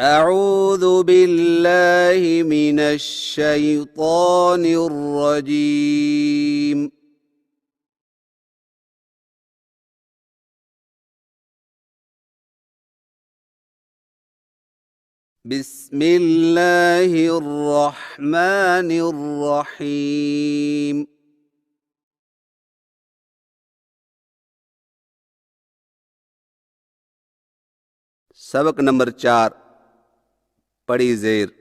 أعوذ بالله من الشيطان الرجيم. بسم الله الرحمن الرحيم. सबक नंबर 4 पड़ी ज़ेर।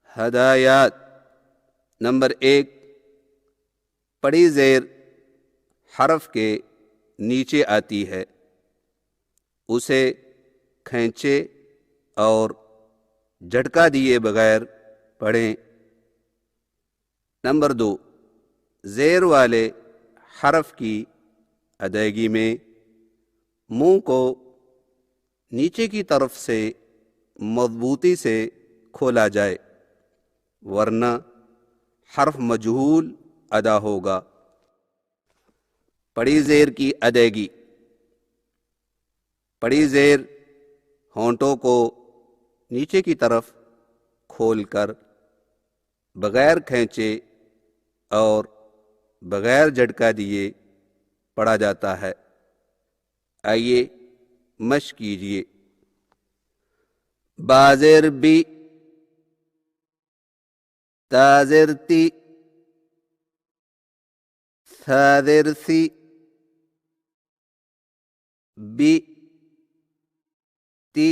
हदायत नंबर 1, पड़ी ज़ेर हरफ के नीचे आती है, उसे खींचे और झटका दिए बगैर पढ़ें। नंबर 2, ज़ेर वाले हरफ की अदायगी में मुंह को नीचे की तरफ से मजबूती से खोला जाए, वरना हर्फ मजहूल अदा होगा। पड़ी ज़ेर की अदायगी। पड़ी ज़ेर होंठों को नीचे की तरफ खोलकर बगैर खींचे और बगैर झटका दिए पढ़ा जाता है। आइए मश्क कीजिए। बाज़ेर बी, ताज़ेर ती, साज़ेर सी, बी ती,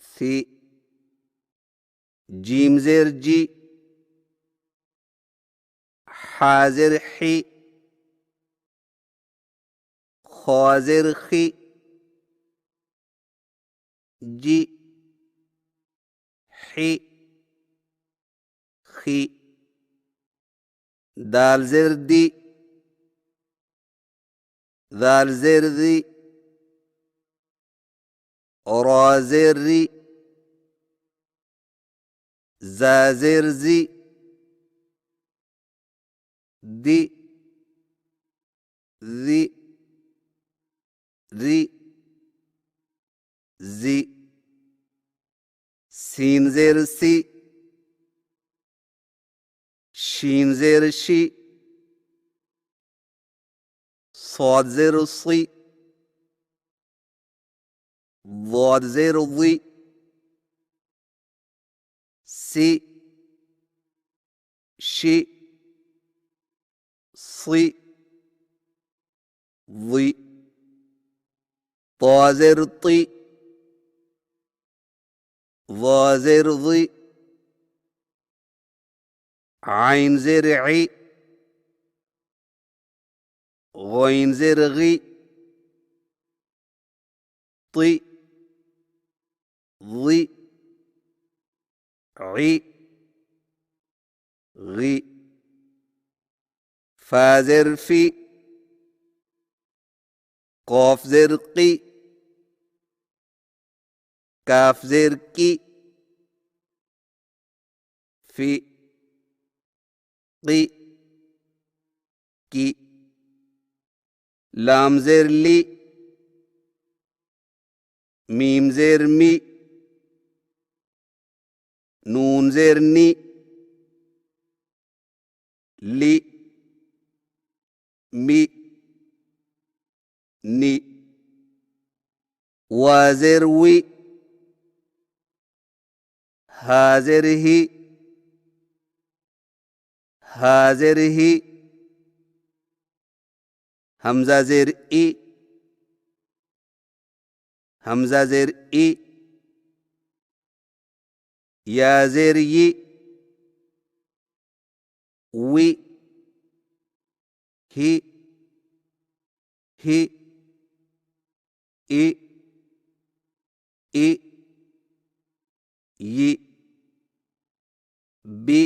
सी, जीम ज़ेर जी, हाज़ेर ही, ख्वाज़ेर खी, जी, ही, खी, दाल ज़ेर दी, दाल ज़ेर दी, रा ज़ेर री, जा ज़ेर जी, दी, ज़ी, री, जी, सीन ज़ेर सी, शीन ज़ेर शी, صاد ज़ेर सी, ضاد ज़ेर ज़ी, सी, शी, सी, ज़ी, طا ज़ेर ती, ظा ज़ेर ज़ी, आइन ज़ेर ई, غين ज़ेर गी, ती, ज़ी, गी, गी, फा ज़ेर फी, قاف ज़ेर की, काफ ज़ेर की, फी, की, लाम ज़ेर ली, मीम ज़ेर मी, नून ज़ेर नी, ली, मी, नी, वा ज़ेर वी, हा ज़ेर ही, हा ज़ेर ही, हमज़ा ज़ेर ई, हमज़ा ज़ेर ई, या ज़ेर यी, वी, ही, ई, ई, यी, बी,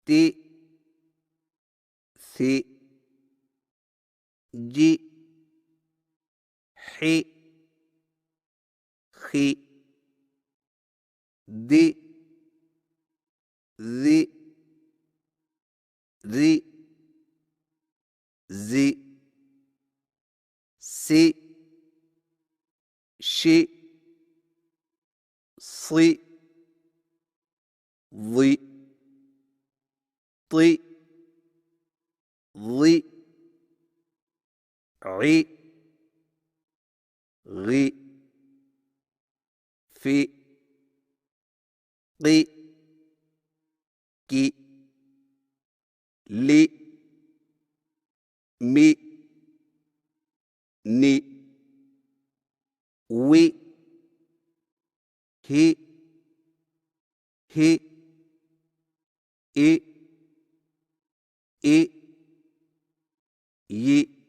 ती, सी, जी, ही, खी, दी, ज़ी, री, ज़ी, सी, شي صي ضي طي ضي عي غي في قي كي لي مي ني وي هي هي إي إي يي